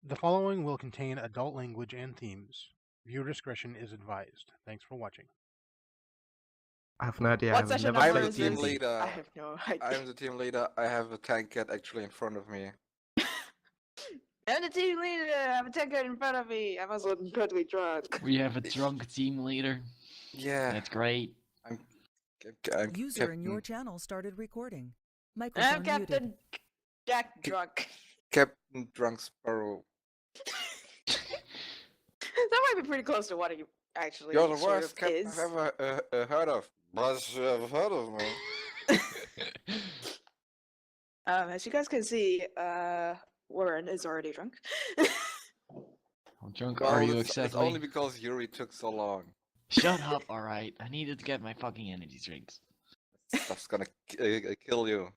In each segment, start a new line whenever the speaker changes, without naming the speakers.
The following will contain adult language and themes. Viewer discretion is advised. Thanks for watching.
I have no idea.
What
I've
session
never
number
I'm the
is
team
this?
leader.
I have no idea.
I'm the team leader. I have a tankard actually in front of me.
I'm the team leader. I have a tankard in front of me. I'm also incredibly drunk.
We have a drunk team leader.
Yeah,
That's great.
I'm
User in your
Captain,
channel started recording. Microphone
I'm
muted.
Captain Jack Drunk.
Captain Drunk Sparrow.
That might be pretty close to what he actually
You're the
sort
worst
of
captain
is.
I've ever heard of. But you have heard of me.
As you guys can see, Warren is already drunk.
How drunk
Well,
are you
it's
exactly?
only because Youri took so long.
Shut up, alright. I needed to get my fucking energy drinks.
Stuff's gonna kill you.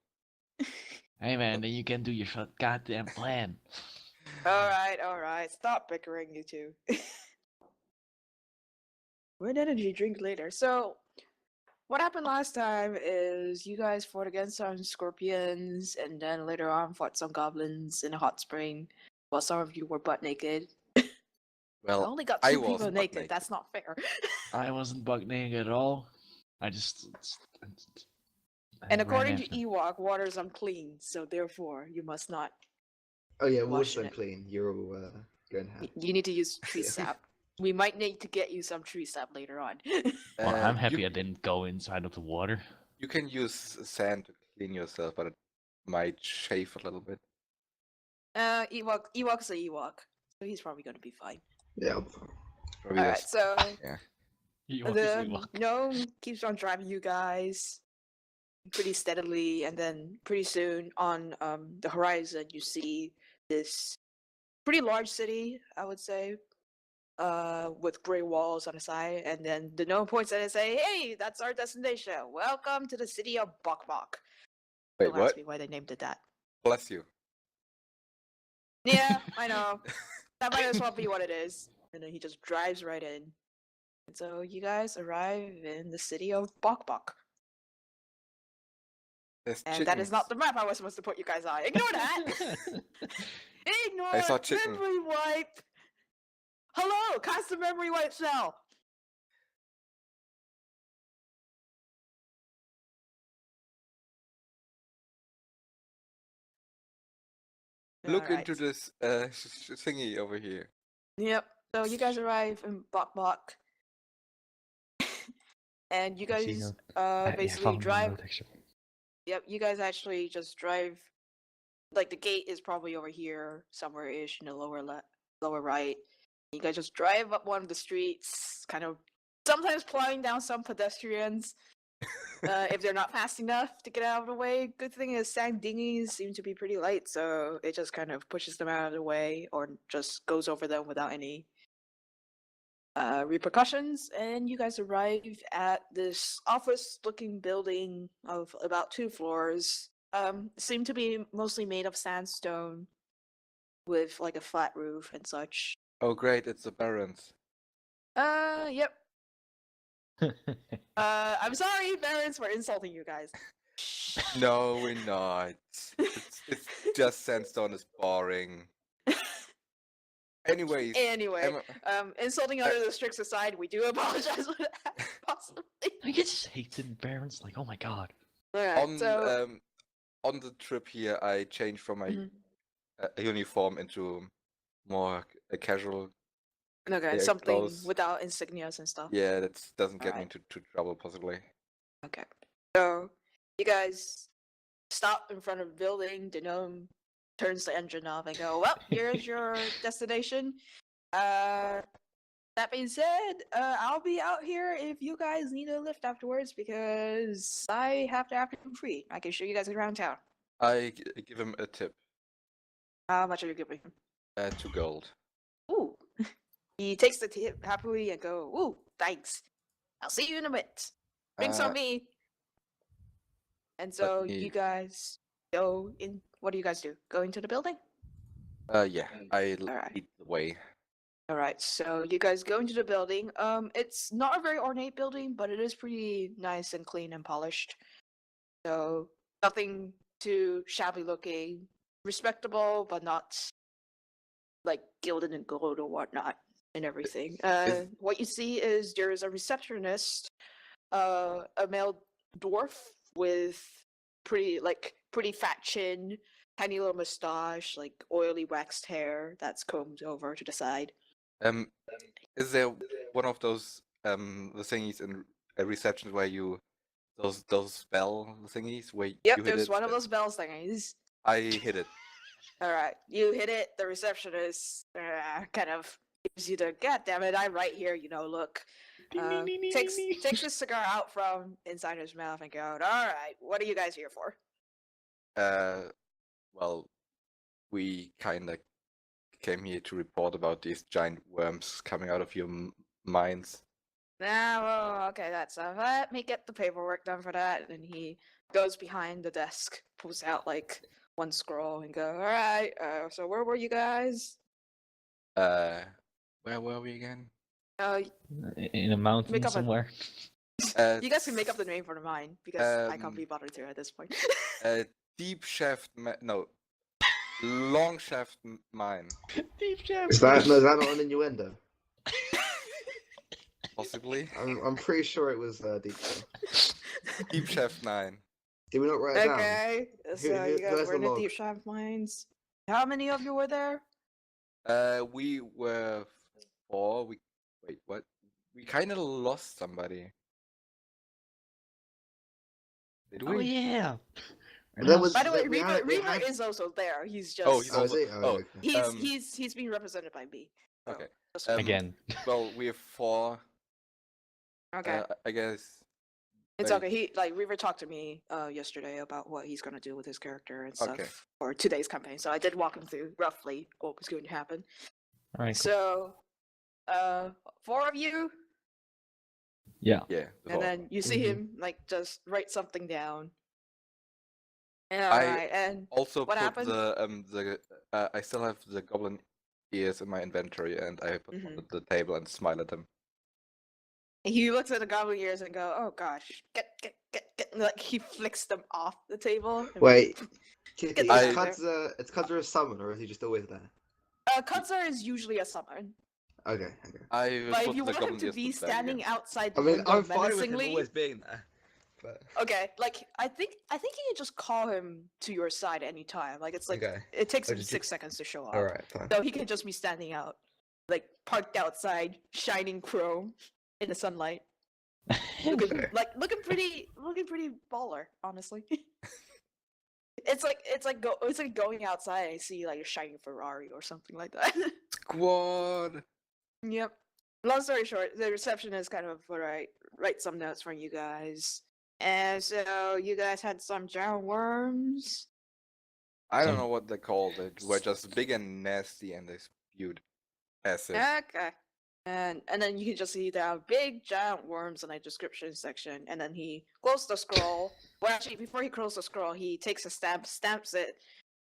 Hey man, then you can do your goddamn plan.
Alright. Stop bickering, you two. We're an energy drink later. So, what happened last time is you guys fought against some scorpions, and then later on fought some goblins in a hot spring, while some of you were butt naked. I
Well,
only got
I
two people
wasn't butt
naked.
naked.
That's not fair.
I wasn't bug naked at all. I just.
And
ran
according to
after.
Ewok, water is unclean, so therefore you must not.
Oh yeah,
Washing
water's
it.
unclean. You're going to have.
You need to use tree sap. We might need to get you some tree sap later on.
Well, I'm happy
You,
I didn't go inside of the water.
you can use sand to clean yourself, but it might chafe a little bit.
Ewok's a Ewok, so he's probably gonna be fine.
Yeah.
Probably
Alright,
just-
so
Ewok is
the
Ewok.
gnome keeps on driving you guys pretty steadily, and then pretty soon on the horizon you see this pretty large city, I would say, with gray walls on the side, and then the gnome points at it and say, "Hey, that's our destination. Welcome to the city of Bokbok."
Wait,
Don't
what?
ask me why they named it that.
Bless you.
Yeah, I know. That might as well be what it is. And then he just drives right in. And so you guys arrive in the city of Bokbok.
There's
And that is not
chickens.
the map I was supposed to put you guys on. Ignore that! Ignore
I saw chicken.
memory wipe! Hello! Cast the memory wipe cell!
Look into
Alright.
this thingy over here.
Yep. So you guys arrive in Bokbok. And you guys basically drive. Yep, you guys actually just drive. Like the gate is probably over here somewhere ish in the lower right. You guys just drive up one of the streets, kind of sometimes plowing down some pedestrians if they're not fast enough to get out of the way. Good thing is sand dinghies seem to be pretty light, so it just kind of pushes them out of the way or just goes over them without any repercussions. And you guys arrive at this office-looking building of about 2 floors. Seem to be mostly made of sandstone with like a flat roof and such.
Oh great, it's the Barons.
Yep. I'm sorry, parents, for insulting you guys.
No, we're not. It's just sandstone is boring. Anyways,
Anyway,
Emma-
insulting other districts aside, we do apologize for that, possibly.
I get just hated parents. Like, oh my god.
Alright, so...
on the trip here, I changed from my
Mhm.
uniform into more a casual.
Okay,
yeah,
something
clothes.
without insignias and stuff.
Yeah, that doesn't get me
Alright.
into trouble possibly.
Okay. So, you guys stop in front of the building. The gnome turns the engine off and go, "Well, here's your destination. That being said, I'll be out here if you guys need a lift afterwards because I have to have him free. I can show you guys around town.
I give him a tip.
How much are you giving him?"
2 gold.
Ooh. He takes the tip happily and go, "Ooh, thanks. I'll see you in a bit. Drinks on
Uh,
me." And so
me-
you guys go in. What do you guys do? Go into the building?
Yeah, I
Alright.
lead the way.
All right, so you guys go into the building. It's not a very ornate building, but it is pretty nice and clean and polished. So nothing too shabby looking. Respectable, but not like gilded and gold or whatnot and everything. What you see is there is a receptionist, a male dwarf with pretty fat chin, tiny little mustache, like oily waxed hair that's combed over to the side.
Is there one of those the thingies in a reception where you those spell thingies where
Yep,
you hit
there's
it?
one of those bells thingies.
I hit it.
All right, you hit it. The receptionist kind of gives you the "God damn it, I'm right here." Look. Takes his cigar out from inside his mouth and goes, "All right, what are you guys here for?"
Well, we kind of came here to report about these giant worms coming out of your mines.
Well, okay, that's let me get the paperwork done for that. And he goes behind the desk, pulls out like one scroll, and go, "All right, so where were you guys?"
Where were we again?
In a mountain
Make up a-
somewhere.
You guys can make up the name for the mine because I can't be bothered to at this point.
Deep shaft, no, long shaft mine,
Deep shaft.
Is that not an innuendo?
possibly.
I'm pretty sure it was deep.
Deep shaft 9.
Did we not write it down?
Okay, so
who
you guys
has
were in
the
the
log?
deep shaft mines. How many of you were there?
We were 4. Wait, what? We kind of lost somebody. Did we?
Oh yeah.
And that was-
By the way,
we had-
Reaver
we had-
is also there. He's just
Oh, he's
Oh, is
also.
he? Oh, okay.
he's being represented by me. So,
Okay.
just-
Again.
Well, we have 4.
okay.
I guess.
It's
Wait.
okay. Reaver talked to me yesterday about what he's gonna do with his character and stuff
Okay.
for today's campaign. So I did walk him through roughly what was going to happen.
All right.
So, 4 of you,
Yeah.
Yeah. the
and
4.
then you see
Mhm.
him like just write something down. And
I-
alright, and
Also
What
put
happened?
I still have the goblin ears in my inventory, and I put them
Mhm.
on the table and smile at them.
he looks at the goblin ears and go, "Oh gosh, get." Like he flicks them off the table. and-
Wait.
Get
Is
these out there.
Kudza a summon, or is he just always there?
Kutsar is usually a summon.
Okay.
I
But
put
if you
the
want him
goblin
to
ears
be
back again.
standing outside
I
the
mean,
window
I'm fine with him
menacingly,
always being there. But
okay, like I think you can just call him to your side anytime. Like it's like
okay.
it takes
Oh,
him
did you-
6 seconds to show up.
All right, fine.
So he can just be standing out, like parked outside, shining chrome in the sunlight, looking
Fair.
looking pretty baller, honestly. It's like going outside and see like a shining Ferrari or something like that.
Squad.
Yep. Long story short, the receptionist kind of write some notes for you guys. And so you guys had some giant worms.
I don't
Some-
know what they called it. We're just big and nasty, and they spewed acid.
Okay. And then you can just see there are big giant worms in the description section. And then he closed the scroll. Well, actually, before he closed the scroll, he takes a stamp, stamps it,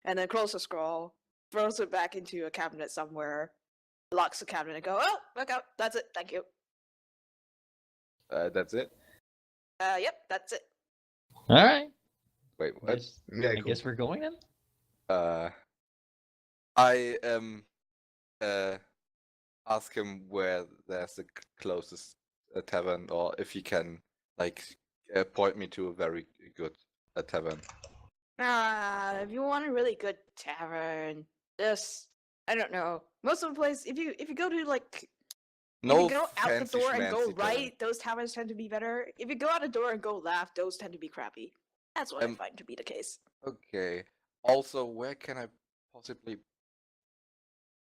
and then closes the scroll, throws it back into a cabinet somewhere, locks the cabinet, and go, "Oh, look out! That's it. Thank you."
That's it.
Yep, that's it.
All right.
Wait, what?
Yeah,
I
cool.
guess we're going then.
I ask him where there's the closest tavern, or if he can point me to a very good tavern.
If you want a really good tavern, I don't know. Most of the place, if you go to if
No
you go out the
fancy
door and go
schmancy
right,
tavern.
those taverns tend to be better. If you go out the door and go left, those tend to be crappy. That's what I
Um,
find to be the case.
Okay. Also, where can I possibly?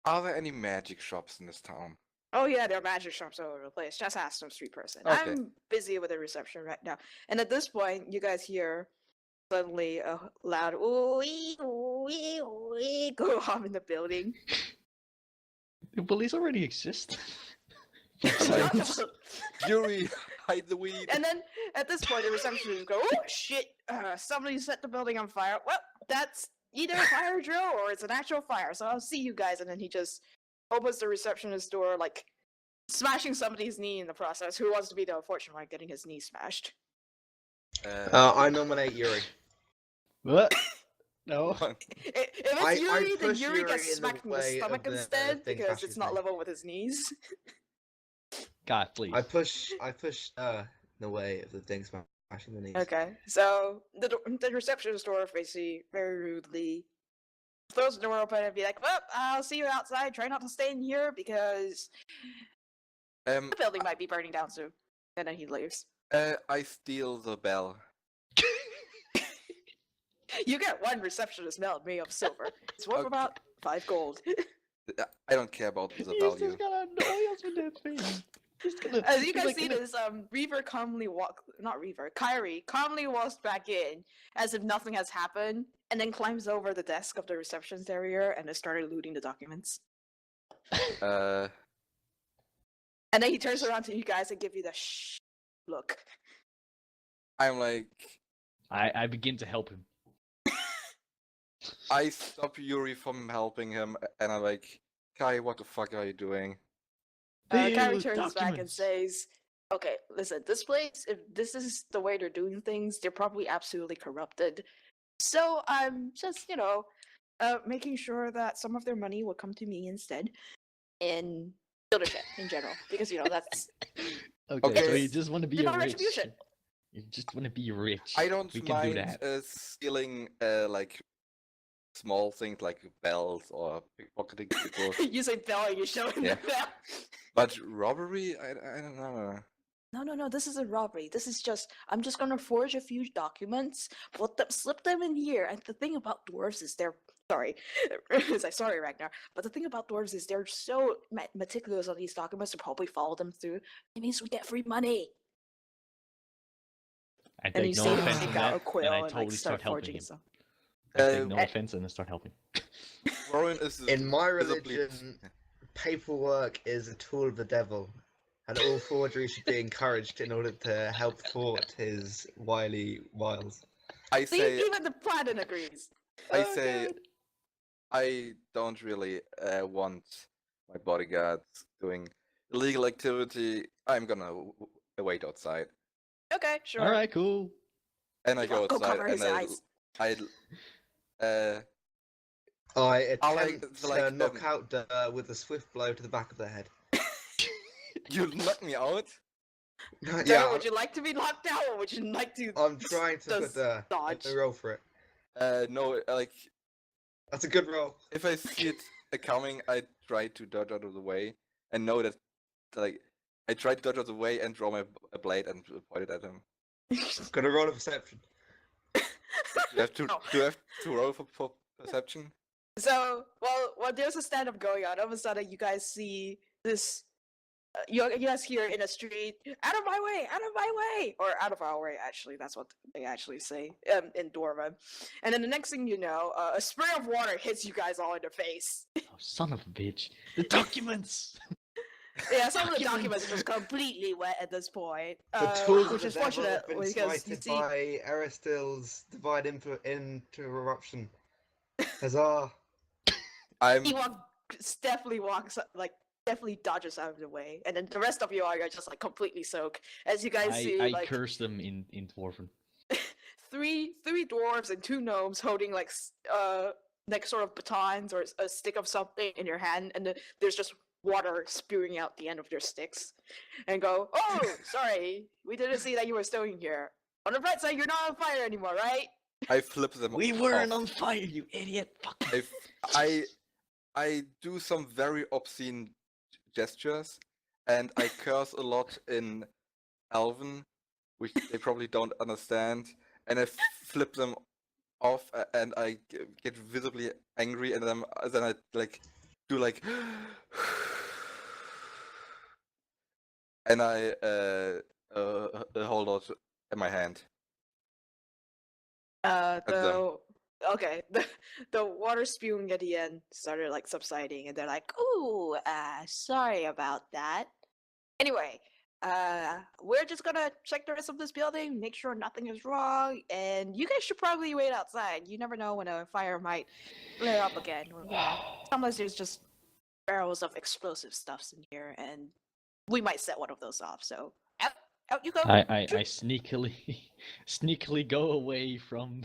Are there any magic shops in this town?
Oh yeah, there are magic shops all over the place. Just ask some street person.
Okay.
I'm busy with the reception right now. And at this point, you guys hear suddenly a loud ooh-wee, ooh-wee, ooh-wee go off in the building.
The police already exist.
Youri, hide the weed.
And then at this point, the receptionist go, "Oh shit! Somebody set the building on fire." Well, that's either a fire drill or it's an actual fire. So I'll see you guys. And then he just opens the receptionist door, like smashing somebody's knee in the process. Who wants to be the unfortunate one getting his knee smashed?
I nominate Youri.
What? No.
If it's Youri, then
push
Youri gets
Youri in the
smacked in the
way of
stomach
the
instead
thing
because
Cash's
it's not
thing.
level with his knees.
God, please.
I push in the way of the thing smashing the knees.
Okay, so the receptionist dwarf basically very rudely throws the door open and be like, "Well, I'll see you outside. Try not to stay in here because the building might be burning down soon." And then he leaves.
I steal the bell.
You get one receptionist medal made of silver. It's worth
Okay.
about 5 gold.
I don't care about the
He's
value.
just gonna annoy us with that thing. He's gonna,
As you
he's
guys
like
see
gonna-
this, Kyrie calmly walks back in as if nothing has happened, and then climbs over the desk of the receptionist area and then started looting the documents.
Uh,
And then he turns around to you guys and give you the shh look.
I'm like,
I begin to help him.
I stop Youri from helping him, and I'm like, Kai, what the fuck are you doing?
Kyrie
Ew,
turns back and
documents.
says, "Okay, listen, this place, if this is the way they're doing things, they're probably absolutely corrupted. So I'm just, making sure that some of their money will come to me instead, and builder shit in general, because that's
Okay, so you
Okay.
just want to be
divine
rich.
retribution.
You just want to be rich.
I don't
We can
mind
do that.
stealing like small things like bells or pickpocketing people,
You say bell, and you show him
Yeah.
the bell.
but robbery, I don't know.
No, this isn't robbery. This is just, I'm just gonna forge a few documents, slip them in here. And the thing about dwarves is sorry, Ragnar, but the thing about dwarves is they're so meticulous on these documents to probably follow them through. It means we get free money.
I
And you
take no
see him
offense
take
in
out
that,
a quill
and I
and
totally
like
start
start
helping
forging
him.
stuff.
I take no
Uh,
offense and I start helping.
Warren is
In my
visibly-
religion, paperwork is a tool of the devil, and all forgery should be encouraged in order to help thwart his wily wiles.
I
See,
say,
even the Paladin agrees.
I
Oh,
say,
God.
I don't really want my bodyguards doing illegal activity. I'm gonna wait outside,
Okay, sure.
All right, cool.
and I go
Go
outside,
cover his
and
eyes.
I
I attempt
like-
to
like,
knock out Dur with a swift blow to the back of the head.
you knock me out.
Dur,
Yeah,
would you like to be locked out, or would you like to?
I'm trying to
Does
put Dur. Let
dodge.
me roll for it.
No, like
That's a good roll.
if I see it coming, I try to dodge out of the way, and know that, like, I try to dodge out of the way and draw my blade and point it at him.
Gonna roll a perception.
Do I have to,
No.
do I have to roll for perception?
So, while there's a stand-up going on, all of a sudden you guys see this. You guys hear in a street, "Out of my way! Out of my way!" Or "Out of our way!" Actually, that's what they actually say in Dwarven. And then the next thing you know, a spray of water hits you guys all in the face.
Oh, son of a bitch. The documents!
Yeah, some of the
Documents.
documents are just completely wet at this point,
The tools
which
of
is
the devil
fortunate
have been
because you
slighted
see.
by Aristil's divine interruption. Huzzah!
I'm
Ewok definitely dodges out of the way, and then the rest of you are just like completely soaked. As you guys see,
I
like
curse them in Dwarven.
three dwarves and 2 gnomes holding like sort of batons or a stick of something in your hand, and there's just water spewing out the end of their sticks, and go, "Oh, sorry, we didn't see that you were stowing here. On the bright side, you're not on fire anymore, right?"
I flip them.
We weren't
off.
on fire, you idiot! Fuck.
I do some very obscene gestures, and I curse a lot in Elven, which they probably don't understand, and I flip them off, and I get visibly angry, and then I like do like, and I hold out in my hand. them.
The water spewing at the end started like subsiding, and they're like, "Ooh, sorry about that." Anyway, we're just gonna check the rest of this building, make sure nothing is wrong, and you guys should probably wait outside. You never know when a fire might flare up again. Sometimes there's just barrels of explosive stuffs in here, and we might set one of those off. So out you go.
I sneakily go away from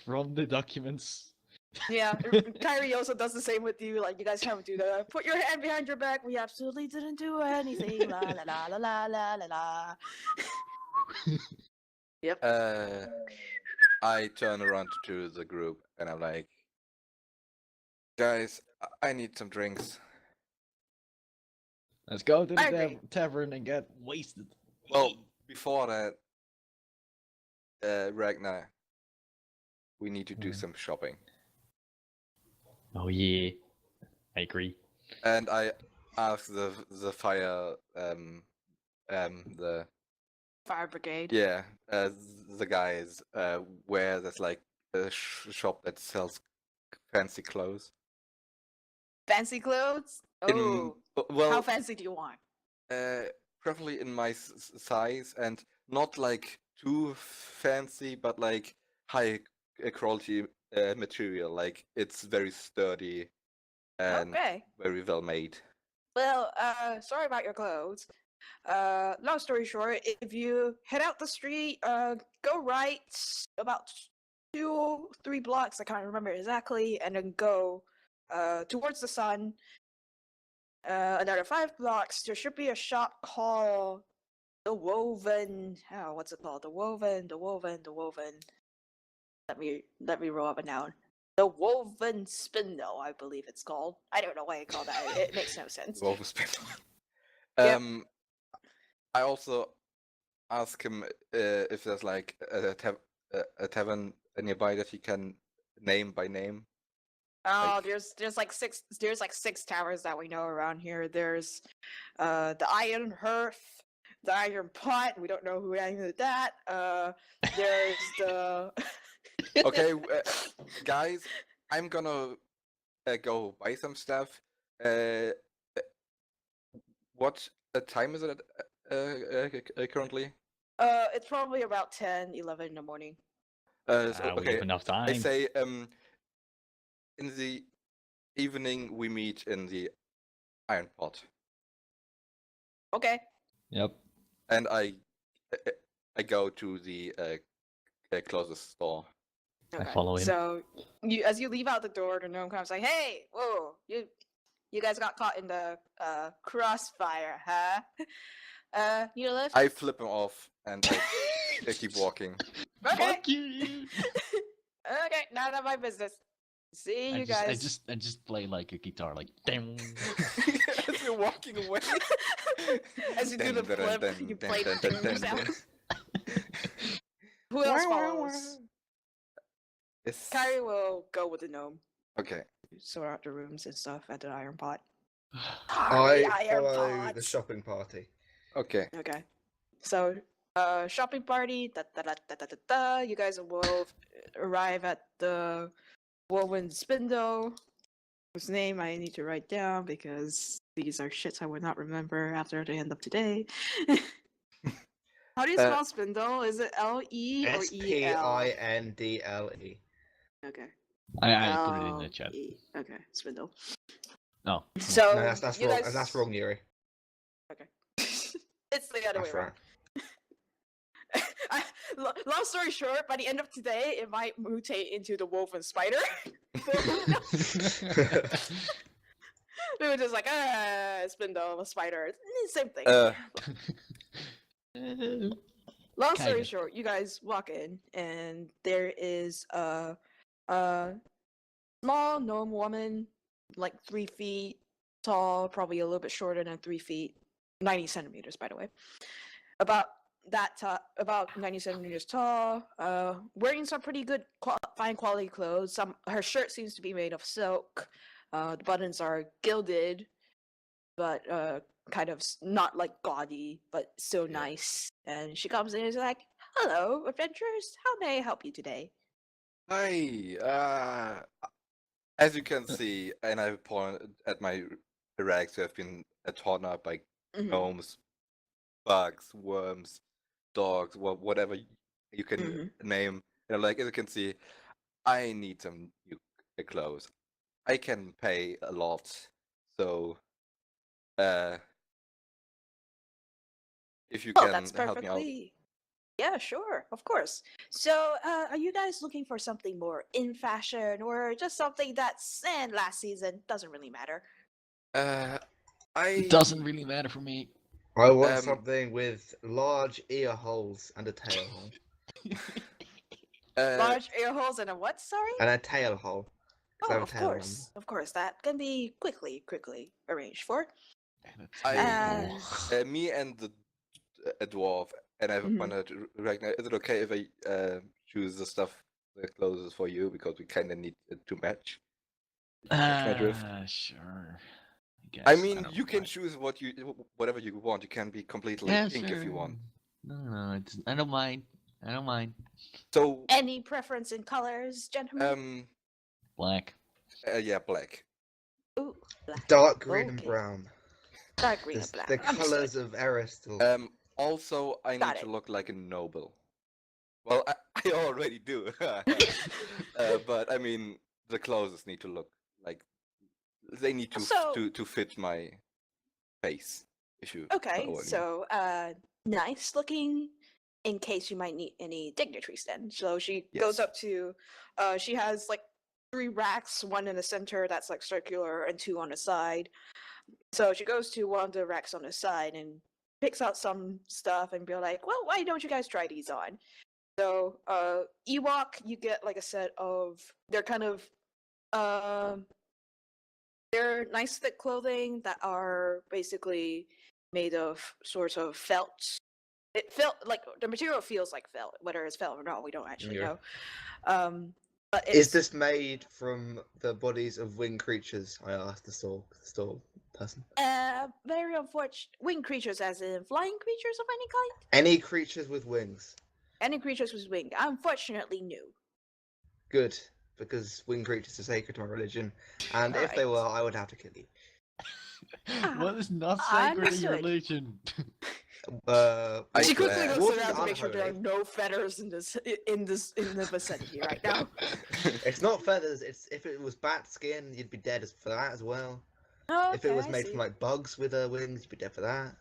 from the documents.
Yeah, Kyrie also does the same with you. Like, you guys have to do the put your hand behind your back. We absolutely didn't do anything. La la la la la la la la. Yep.
I turn around to the group and I'm like, guys, I need some drinks.
Let's go to
I
the
agree.
tavern and get wasted.
Well, before that, Ragnar, we need to do some shopping.
Oh yeah, I agree.
And I ask the fire the
Fire brigade.
the guys where there's like a shop that sells fancy clothes.
Fancy clothes?
In-
Oh,
well,
how fancy do you want?
preferably in my size and not like too fancy, but like high quality material. Like it's very sturdy and
Okay.
very well made.
Well, sorry about your clothes. Long story short, if you head out the street, go right about 2-3 blocks, I can't remember exactly, and then go towards the sun. Another 5 blocks, there should be a shop called the Woven. Oh, what's it called? The Woven. Let me roll up a noun. The Woven Spindle, I believe it's called. I don't know why I call that. It makes no sense.
Woven spindle.
Yep.
I also ask him if there's like a tavern nearby that he can name by name.
Oh,
Like-
there's like 6 towers that we know around here. There's the Iron Hearth, the Iron Pot. We don't know who named that. There's the
Okay, guys, I'm gonna go buy some stuff. What time is it currently?
it's probably about 10-11 in the morning.
So,
We
okay,
have enough time.
I say in the evening we meet in the Iron Pot,
Okay.
Yep.
and I go to the closest store.
Okay.
follow him.
So as you leave out the door, the gnome comes like, "Hey, whoa, you guys got caught in the crossfire, huh? Need a lift?"
I flip him off and I keep walking.
Okay.
Fuck you!
Okay, none of my business. See you guys.
I just play like a guitar, like ding.
As you're walking away.
As you do the flip, you play the ding sound. Who else follows?
Yes.
Kyrie will go with the gnome.
Okay.
Sort out the rooms and stuff at the Iron Pot.
I
Iron
follow the
Pots.
shopping party.
Okay.
Okay. So, shopping party. You guys will arrive at the Woven Spindle, whose name I need to write down because these are shits I would not remember after the end of today. How do you spell spindle? Is it L-E or E-L?
Spindle.
Okay.
I put it in the chat.
L-E. Okay, spindle.
No.
So
No, that's
you
wrong.
guys-
And that's wrong, Youri.
Okay. It's the other
That's
way
right.
around. Long story short, by the end of today, it might mutate into the woven spider. We were just like, spindle, a spider. Same thing. Long story
kinda.
short, you guys walk in, and there is a small gnome woman, like 3 feet tall, probably a little bit shorter than 3 feet, 90 centimeters, by the way. About 90 centimeters tall, wearing some pretty good fine quality clothes. Her shirt seems to be made of silk. The buttons are gilded, but kind of not like gaudy, but still nice. And she comes in and is like, "Hello, adventurers. How may I help you today?"
Hi. As you can see, and I point at my rags who have been torn up by
Mhm.
gnomes, bugs, worms, dogs, whatever you can
Mhm.
name. Like as you can see, I need some new clothes. I can pay a lot, so if you
Oh,
can
that's
help me out.
perfectly. Yeah, sure, of course. So, are you guys looking for something more in fashion, or just something that's last season doesn't really matter?
It doesn't really matter for me.
I want something with large ear holes and a tail hole.
Large ear holes and a what? Sorry.
And a tail hole. 'cause I
Oh,
have a tail on.
of course, that can be quickly arranged for.
Me and the a dwarf, and I wondered, Ragnar, is it okay if I choose the clothes for you, because we kind of need it to match?
Sure.
I mean, you can choose whatever you want. You can be completely pink if you want.
No, I don't mind.
So,
any preference in colors, gentlemen?
Black.
Yeah, black.
Ooh, black.
Dark green and brown.
Dark green and black.
The colors of Aristal.
Also, I need to look like a noble. Well, I already do. But I mean, the clothes need to look like they need to fit my face.
Okay, so nice looking. In case you might need any dignitaries, then. So she goes up to, she has like 3 racks, one in the center that's like circular, and 2 on the side. So she goes to one of the racks on the side and picks out some stuff and be like, well, why don't you guys try these on? So Ewok, you get like a set of, they're kind of, they're nice thick clothing that are basically made of sorts of felt. It felt like the material feels like felt, whether it's felt or not, we don't actually know. But
is this made from the bodies of winged creatures? I asked the store person.
Very unfortunate. Winged creatures, as in flying creatures of any kind.
Any creatures with wings.
Any creatures with wings. Unfortunately, no.
Good, because winged creatures are sacred to my religion, and if they were, I would have to kill you.
What is not sacred in your religion?
She quickly goes around to make sure there are no feathers in the vicinity right now.
It's not feathers. It's if it was bat skin, you'd be dead for that as well.
Oh,
if it was made from like bugs with wings, you'd be dead for that.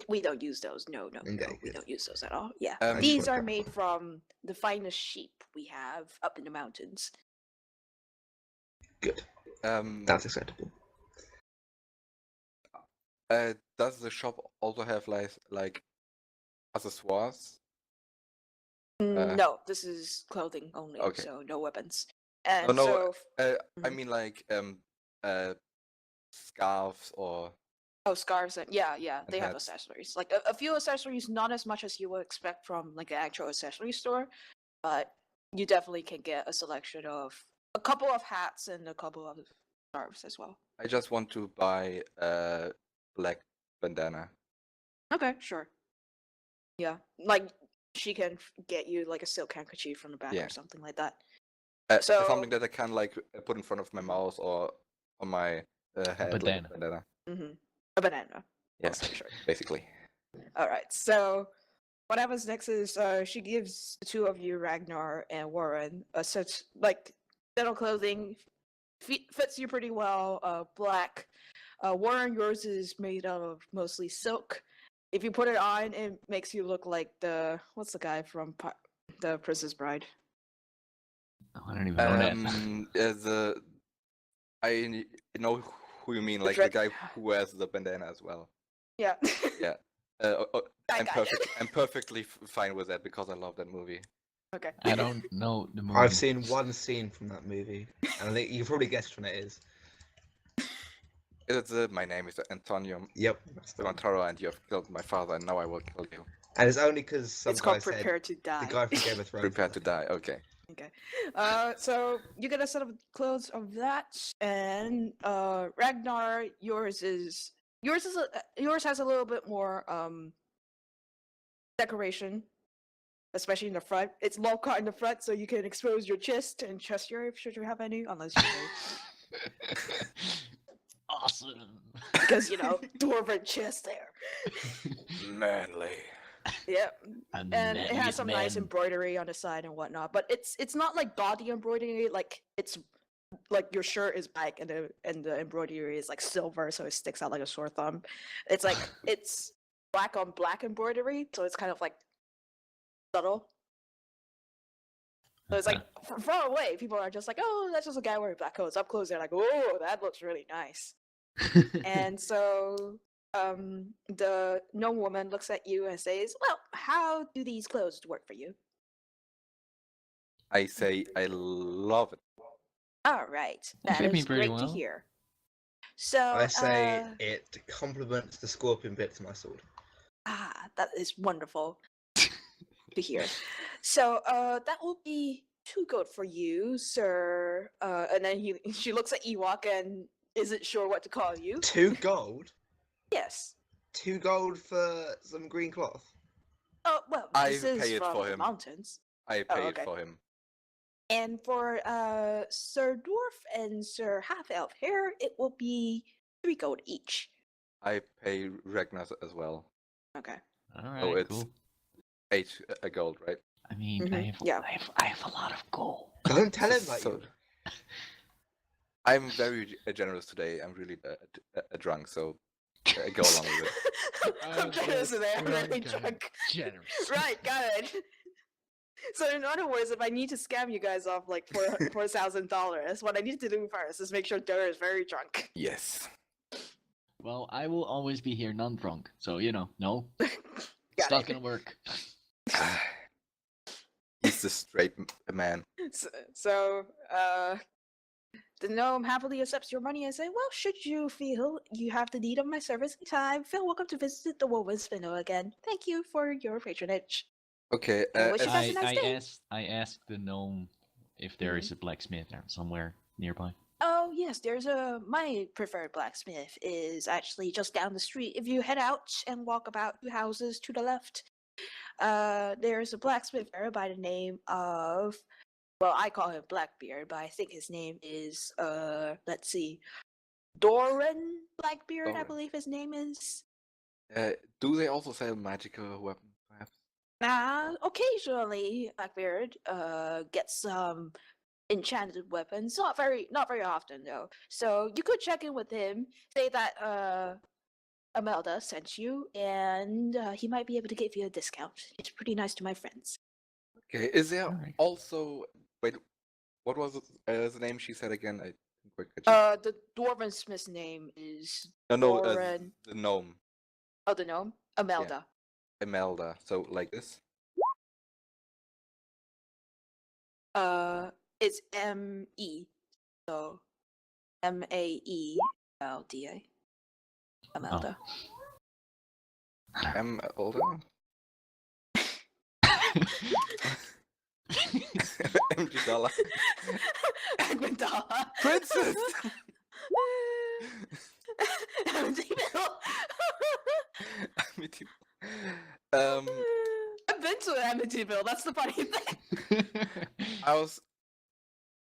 We don't use those. No,
okay,
we don't use those at all. Yeah, these are made from the finest sheep we have up in the mountains.
Good. That's acceptable.
Does the shop also have like accessoires?
No, this is clothing only, so no weapons. And
I mean like scarves or.
Oh, scarves and yeah, they have accessories. Like a few accessories, not as much as you would expect from like an actual accessory store, but you definitely can get a selection of a couple of hats and a couple of scarves as well.
I just want to buy black bandana.
Okay, sure. Yeah, like she can get you like a silk handkerchief from the back or something like that.
So something that I can like put in front of my mouth or on my head.
Bandana.
Like a bandana.
A banana.
Yeah, sure. Basically.
All right. So what happens next is she gives the 2 of you, Ragnar and Warren, a set like dental clothing. Fits you pretty well. Black. Warren, yours is made out of mostly silk. If you put it on, it makes you look like what's the guy from the Princess Bride?
Oh, I don't even know that.
I know who you mean, like the guy who wears the bandana as well.
Yeah.
Yeah. I'm perfectly fine with that because I love that movie.
Okay.
I don't know the movie.
I've seen one scene from that movie, and I think you probably guessed when it is.
My name is Antonio.
Yep.
Montoro, and you have killed my father, and now I will kill you.
And it's only because some
it's
guy
called Prepare to Die.
The guy from Game of Thrones.
Prepare to Die. Okay.
Okay. So you get a set of clothes of that, and Ragnar, yours has a little bit more decoration, especially in the front. It's low cut in the front, so you can expose your chest and chest area should you have any, unless you do.
Awesome.
Because dwarven chest there.
Manly.
Yep. And it has some nice embroidery on the side and whatnot, but it's not like body embroidery. Like it's like your shirt is black and the embroidery is like silver, so it sticks out like a sore thumb. It's like it's black on black embroidery, so it's kind of like subtle. So it's like from far away, people are just like, "Oh, that's just a guy wearing black coats." Up close, they're like, "Oh, that looks really nice." And so the gnome woman looks at you and says, "Well, how do these clothes work for you?"
I say I love it.
All right, that
fit me
is
pretty
great to
well.
hear. So
I say it complements the scorpion bit to my sword.
that is wonderful to hear. So that will be 2 gold for you, sir. And then she looks at Ewok and isn't sure what to call you.
2 gold?
Yes.
2 gold for some green cloth?
Oh well,
I
this is
pay it
from
for
the
him.
mountains.
I
Oh,
pay
okay.
it for him.
And for Sir Dwarf and Sir Half Elf here, it will be 3 gold each.
I pay Ragnar as well.
Okay.
Alright,
So it's
cool.
8 gold, right?
I mean,
Mhm, yeah.
I have a lot of gold.
Don't tell him
So-
that.
I'm very generous today. I'm really drunk, so go along with it.
I'm generous today. I'm really drunk.
Generous.
Right, got it. So in other words, if I need to scam you guys off like $4,000, what I need to do first is make sure Dur is very drunk.
Yes.
Well, I will always be here non-drunk, so no, it's
Got
not
it.
gonna work.
He's the straight man.
So, the gnome happily accepts your money and say, "Well, should you feel you have the need of my service anytime, feel welcome to visit the Woven Spinner again. Thank you for your patronage."
Okay.
I wish you guys a nice day.
I asked the gnome if there is a blacksmith somewhere nearby.
Oh yes, my preferred blacksmith is actually just down the street. If you head out and walk about 2 houses to the left, there's a blacksmith there by the name of, well, I call him Blackbeard, but I think his name is let's see, Doran Blackbeard, I
Doran.
believe his name is.
Do they also sell magical weapons, perhaps?
Occasionally Blackbeard gets some enchanted weapons. Not very often though. So you could check in with him, say that Amelda sent you, and he might be able to give you a discount. It's pretty nice to my friends.
Okay. Is there
Alright.
also wait? What was the name she said again? I didn't quite catch it.
The dwarven smith's name is
No,
Doran.
the gnome,
Oh, the gnome? Amelda.
Imelda. So like this.
It's M-E. So M-A-E-L-D-A. Amelda.
Imelda. Amidala.
Amidala.
Princess.
I've been to Amityville, that's the funny thing.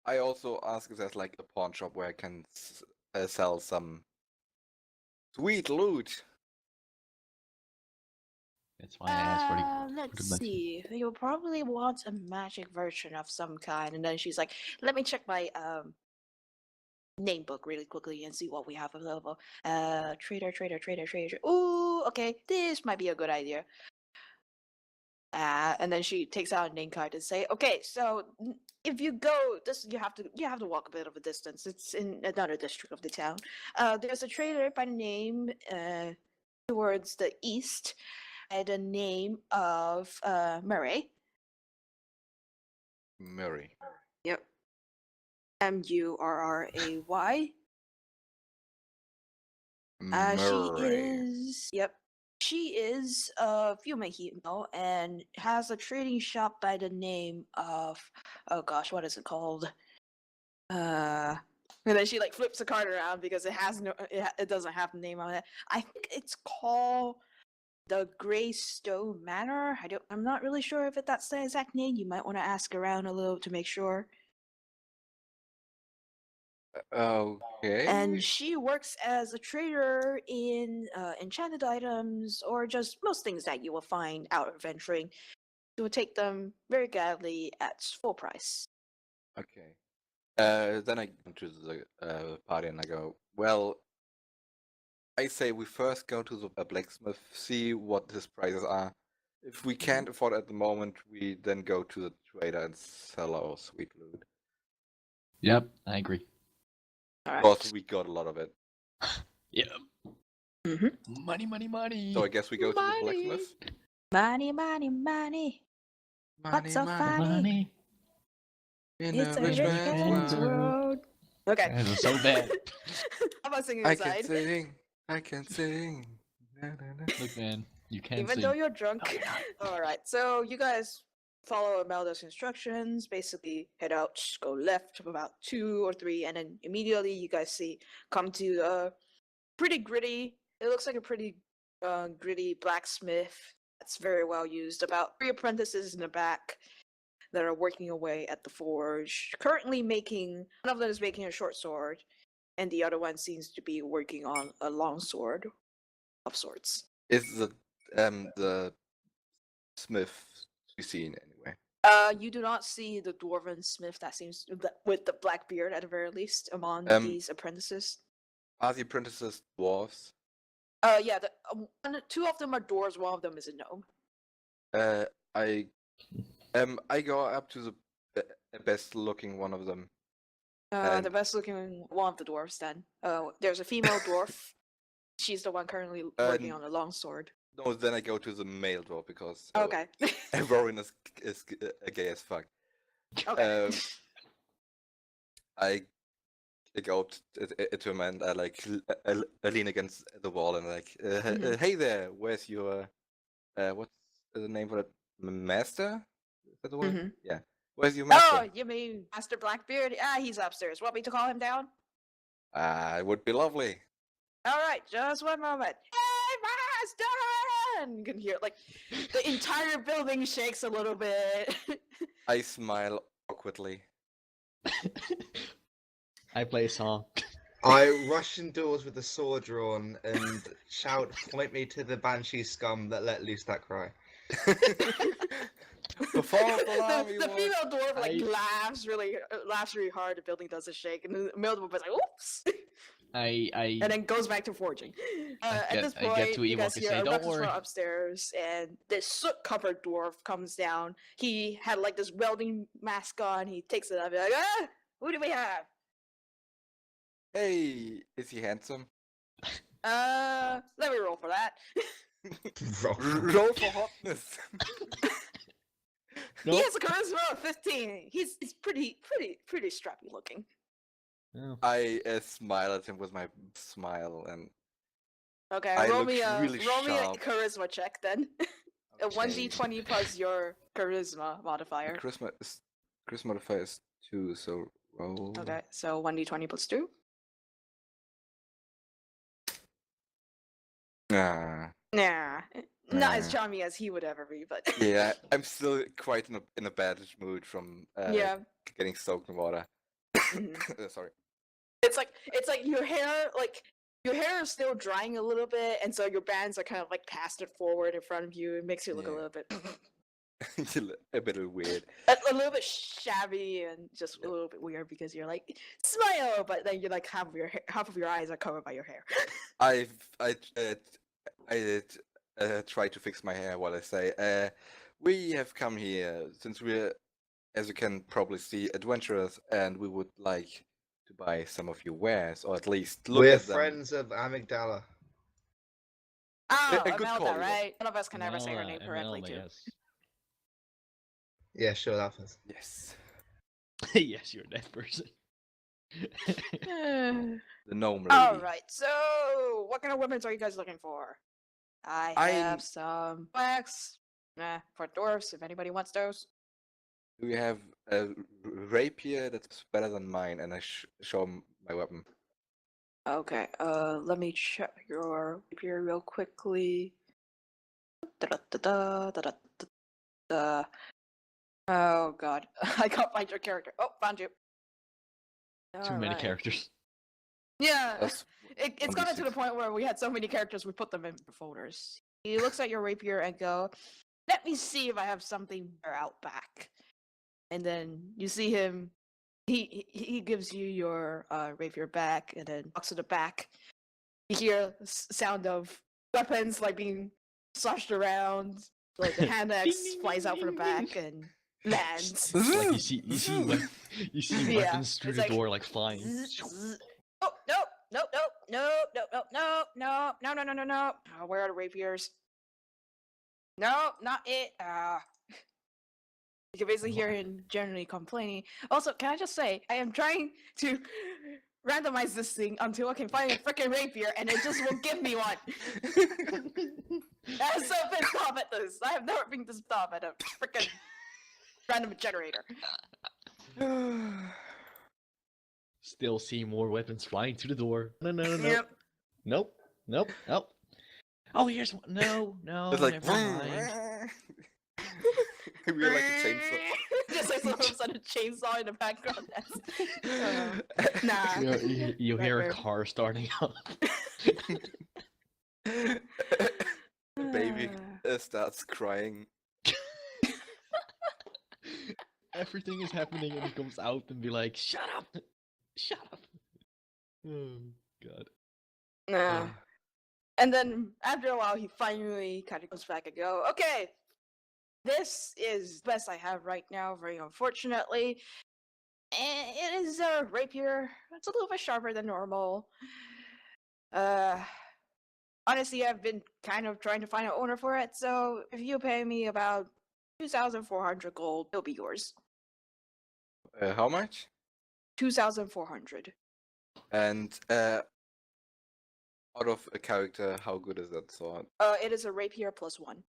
I also asked if there's like a pawn shop where I can sell some sweet loot.
That's why I asked for the
Let's
blacksmith.
see. You'll probably want a magic version of some kind. And then she's like, let me check my name book really quickly and see what we have available. Trader. Ooh, okay, this might be a good idea. And then she takes out a name card and say, okay, so if you go this, you have to walk a bit of a distance. It's in another district of the town. There's a trader by the name towards the east by the name of Murray.
Murray.
Yep. Murray. She is a female and has a trading shop by the name of, oh gosh, what is it called? And then she like flips the card around because it doesn't have the name on it. I think it's called the Greystone Manor. I'm not really sure if that's the exact name. You might want to ask around a little to make sure.
Okay.
And she works as a trader in enchanted items or just most things that you will find out adventuring. She will take them very gladly at full price.
Okay. Then I go to the party and I go, well, I say we first go to the blacksmith, see what his prices are. if we can't afford it at the moment, we then go to the trader and sell our sweet loot.
Yep, I agree.
All
Because
right.
we got a lot of it.
Yep.
Mm-hmm.
Money, money, money.
So I guess we go to the
Money.
blacksmith.
Money, money, money. What's so funny?
Money.
In
It's
a
a
rich
rich
man's
man's
world.
world. Okay.
That was so bad.
How about singing
I
aside?
can sing. I can sing. Na, na, na.
Look, man, you can't
Even
sing.
though you're drunk.
Oh, God.
Alright, so you guys follow Imelda's instructions, basically head out, go left about 2 or 3, and then immediately you guys come to a pretty gritty, it looks like a pretty gritty blacksmith that's very well used. About 3 apprentices in the back that are working away at the forge. Currently one of them is making a short sword, and the other one seems to be working on a long sword of sorts.
Is the smith to be seen anyway?
You do not see the dwarven smith that seems with the black beard at the very least among these apprentices.
Are the apprentices dwarves?
Yeah, 2 of them are dwarves, 1 of them is a gnome.
I go up to the best looking one of them.
The
And-
best looking one of the dwarves then. There's a female dwarf. She's the one currently working on a long sword.
No, then I go to the male dwarf because
Okay.
Rowan is gay as fuck.
Okay.
I go up to him and I lean against the wall and
Mhm.
hey there, where's your what's the name for it? Master? Is that the word?
Mhm.
Yeah. Where's your master?
Oh, you mean Master Blackbeard? Ah, he's upstairs. Want me to call him down?
It would be lovely.
All right, just one moment. Hey, Master! And you can hear like the entire building shakes a little bit.
I smile awkwardly.
I play a song.
I rush indoors with the sword drawn and shout, "Point me to the banshee scum that let loose that cry."
Perform the lamb,
the
Ewok.
female dwarf like
I-
laughs really hard. The building doesn't shake, and the male dwarf is like, "Oops,"
I
and then goes back to forging. At
get-
this
I get
point,
to
you guys
Ewok and
hear
say,
a
"Don't
ruckus
worry."
from upstairs, and this soot-covered dwarf comes down. He had like this welding mask on. He takes it off. He's like, "Ah, who do we have?"
Hey, is he handsome?
Let me roll for that.
Roll for hotness.
He has a charisma of 15. He's pretty strappy looking.
Oh.
I smile at him with my smile and
Okay,
I
roll
look
me a
really sharp.
charisma check then. A
Okay.
1d20 plus your charisma
My
modifier.
charisma modifier is 2, so roll.
Okay, so 1d20 plus 2.
Ah,
Nah, not as
Nah.
charming as he would ever be, but
yeah, I'm still quite in a bad mood from
yeah.
getting soaked in water.
Mhm.
Sorry.
It's like your hair is still drying a little bit, and so your bands are kind of like passed it forward in front of you. It makes you look a
Yeah.
little bit
A bit weird.
a little bit shabby and just a little bit weird because you're like smile, but then you're like half of your eyes are covered by your hair.
I try to fix my hair while I say, we have come here since we're, as you can probably see, adventurers, and we would like to buy some of your wares, or at least look
We're
at them.
friends of Amygdala.
Oh,
a good
Imelda,
call, Ewok.
right? None of us can ever say her name correctly,
Imelda,
too.
yes.
Yeah, sure, that was.
Yes,
Yes, you're that person.
the gnome lady.
All right. So, what kind of weapons are you guys looking for? I have
I'm-
some wax. For dwarves, if anybody wants those.
We have a rapier that's better than mine, and I show him my weapon.
Okay. Let me check your rapier real quickly. Da-da-da-da-da-da-da-da. Oh God, I can't find your character. Oh, found you.
Too many
Alright.
characters.
Yeah.
That's
It's gotten to the
1d6.
point where we had so many characters we put them in folders. He looks at your rapier and go, "Let me see if I have something better out back." And then you see him. He gives you your rapier back, and then walks to the back. You hear the sound of weapons like being slashed around, Like the hand axe flies out from the back and lands.
Like you see
Yeah,
weapons through
it's
the
like
door like flying.
Oh no! Oh, where are the rapiers? No, not it. You can basically hear him generally complaining. Also, can I just say, I am trying to randomize this thing until I can find a freaking rapier, and it just won't give me one. I'm so pissed off at this. I have never been this pissed off at a freaking random generator.
Still see more weapons flying through the door. No.
Yep.
Nope. Oh, here's one. No,
It's like
never mind.
we're like a chainsaw.
Just like all of a sudden chainsaw in the background. Nah.
You hear a car starting up.
Baby starts crying.
Everything is happening and he comes out and be like, shut up. Oh, God.
Nah. And then after a while, he finally kind of comes back and go, okay, this is the best I have right now, very unfortunately. And it is a rapier. It's a little bit sharper than normal. Honestly, I've been kind of trying to find an owner for it, so if you pay me about 2,400 gold, it'll be yours.
How much?
2,400.
And out of a character, how good is that sword?
It is a rapier +1.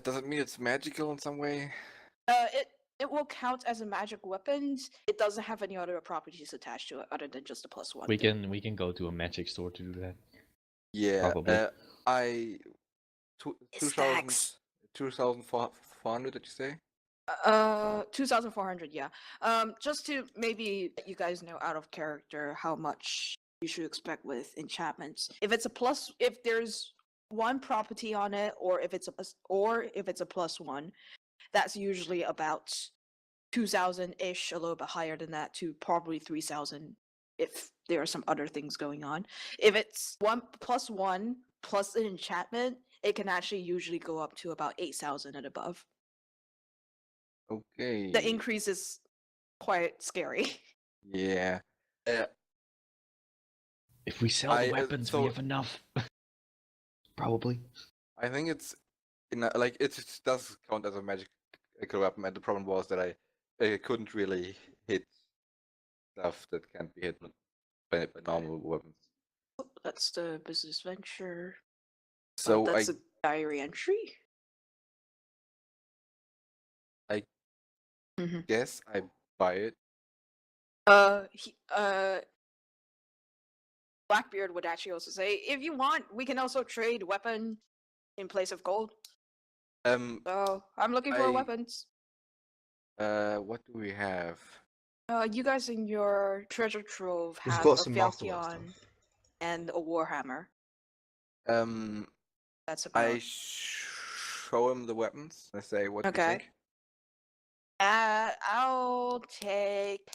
Does it mean it's magical in some way?
It will count as a magic weapon. It doesn't have any other properties attached to it other than just a +1.
We can go to a magic store to do that.
Yeah.
Probably.
2,400, did you say?
2,400, yeah. Just to maybe let you guys know out of character how much you should expect with enchantments. If there's one property on it, or if it's a +1, that's usually about 2,000-ish, a little bit higher than that, to probably 3,000 if there are some other things going on. If it's 1+1 plus an enchantment, it can actually usually go up to about 8,000 and above.
Okay.
The increase is quite scary.
Yeah.
If we sell the weapons, we have enough. Probably.
I think it's it does count as a magical weapon, and the problem was that I couldn't really hit stuff that can't be hit by normal weapons.
That's the business venture.
So
that's a diary entry.
I guess I buy it.
Blackbeard would actually also say, if you want, we can also trade weapon in place of gold. So I'm looking for weapons.
What do we have?
You guys in your treasure trove
We've
have
got
a
some Masterwork
Falchion
stuff.
and a Warhammer. That's about.
I show him the weapons. I say, what do you think?
I'll take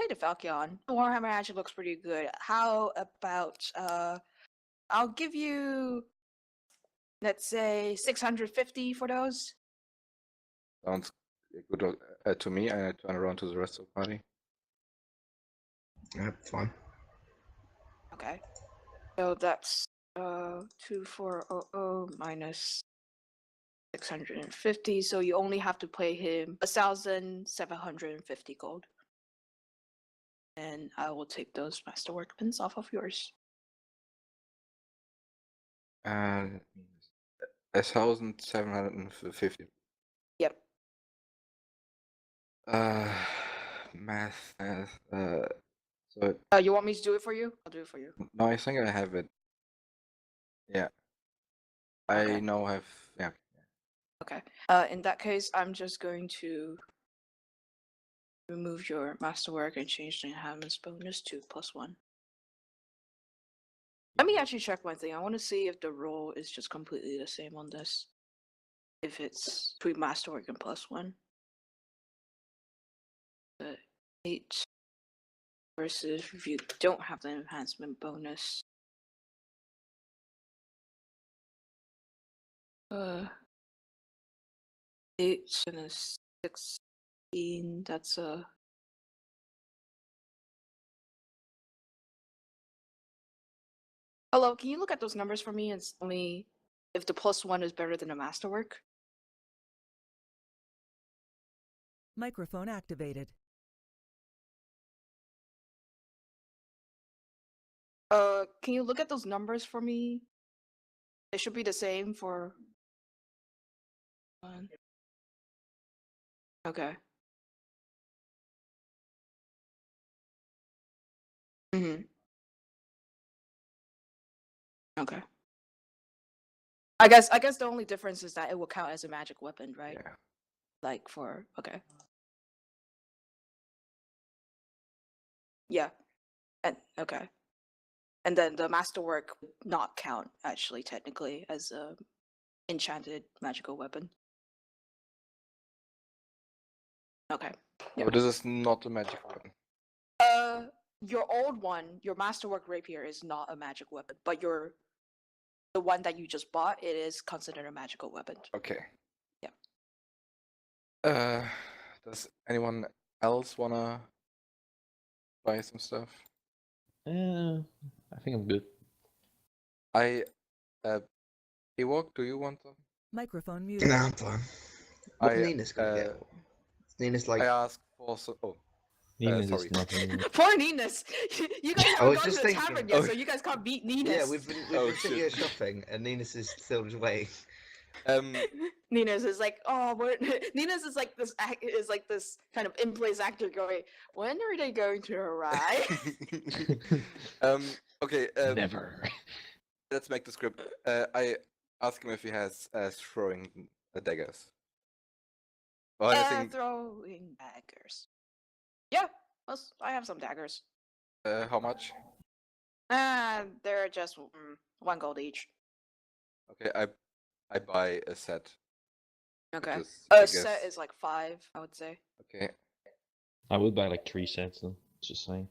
the Falchion. The Warhammer actually looks pretty good. How about I'll give you, let's say, 650 for those.
Sounds good to me. I turn around to the rest of the party.
Yeah, fine.
Okay. So that's 2,400 minus 650. So you only have to pay him 1,750 gold. And I will take those masterwork pins off of yours.
1,750.
Yep.
Math.
So. You want me to do it for you? I'll do it for you.
No, I think I have it. Yeah.
Okay.
I now have. Yeah.
Okay. In that case, I'm just going to remove your masterwork and change the enhancements bonus to +1. Let me actually check one thing. I want to see if the roll is just completely the same on this. If it's between masterwork and +1. 8 versus if you don't have the enhancement bonus. 8 and a 16. That's a. Hello, can you look at those numbers for me and tell me if the +1 is better than the masterwork?
Microphone activated.
Can you look at those numbers for me? It should be the same for one. Okay. Mm-hmm. Okay. I guess the only difference is that it will count as a magic weapon, right?
Yeah.
Like for okay. Yeah. And okay. And then the masterwork would not count actually technically as a enchanted magical weapon. Okay.
So this is not a magic weapon.
Your old one, your masterwork rapier is not a magic weapon, but the one that you just bought, it is considered a magical weapon.
Okay.
Yeah.
Does anyone else wanna buy some stuff?
I think I'm good.
Ewok, do you want them?
Microphone muted.
Nah, I'm fine. What
I,
Ninus gonna get? Ninus like.
I asked for some. Oh,
Ninus
sorry.
is not in-
Poor Ninus! You guys
I
haven't
was
gone
just
to the
thinking-
tavern yet,
Oh.
so you guys can't beat Ninus.
Yeah, we've been
Oh,
sitting here
shit.
shopping, and Ninus is still away.
Ninus is like, oh, Ninus is like this kind of in place actor going, when are they going to arrive?
Okay.
Never.
Let's make the script. I ask him if he has throwing daggers. Or anything.
Throwing daggers. Yeah, I have some daggers.
How much?
They're just 1 gold each.
Okay, I buy a set. which
Okay.
is,
A
I
set
guess-
is like 5, I would say.
Okay.
I would buy like 3 sets though. Just saying.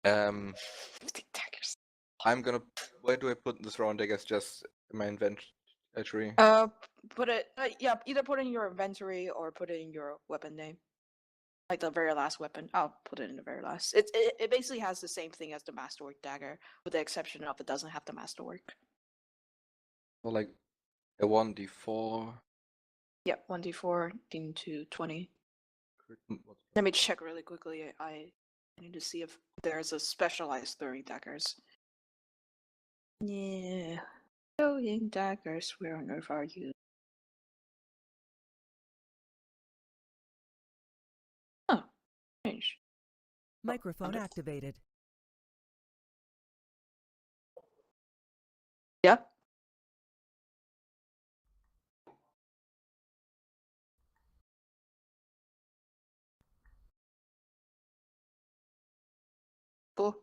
Daggers.
I'm gonna. Where do I put the throwing daggers? Just in my inventory.
Put it. Yeah, either put it in your inventory or put it in your weapon name. Like the very last weapon. I'll put it in the very last. It basically has the same thing as the masterwork dagger, with the exception of it doesn't have the masterwork.
So like a 1d4.
Yep, 1d4 into 20.
What's
Let me check really quickly. I need to see if there's a specialized throwing daggers. Yeah. Throwing daggers, where on earth are you? Oh, strange.
Microphone
okay.
activated.
Yep. Cool.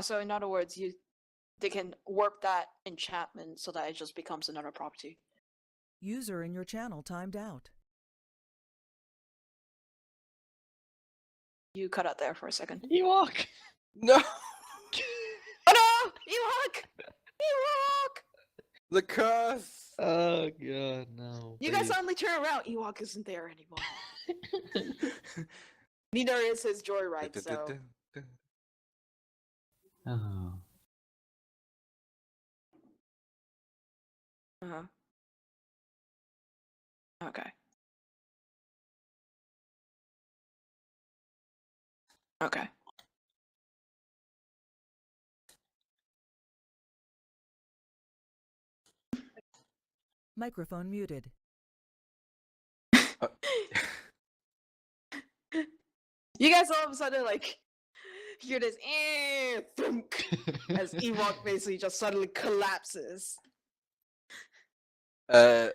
So in other words, they can warp that enchantment so that it just becomes another property.
User in your channel timed out.
You cut out there for a second.
Ewok!
No!
Oh no! Ewok! Ewok!
The curse!
Oh god, no.
You guys
please.
suddenly turn around. Ewok isn't there anymore. Neither is his joyride, so.
Oh.
Uh-huh. Okay. Okay.
Microphone muted.
You guys all of a sudden like hear this thunk, as Ewok basically just suddenly collapses.
Uh,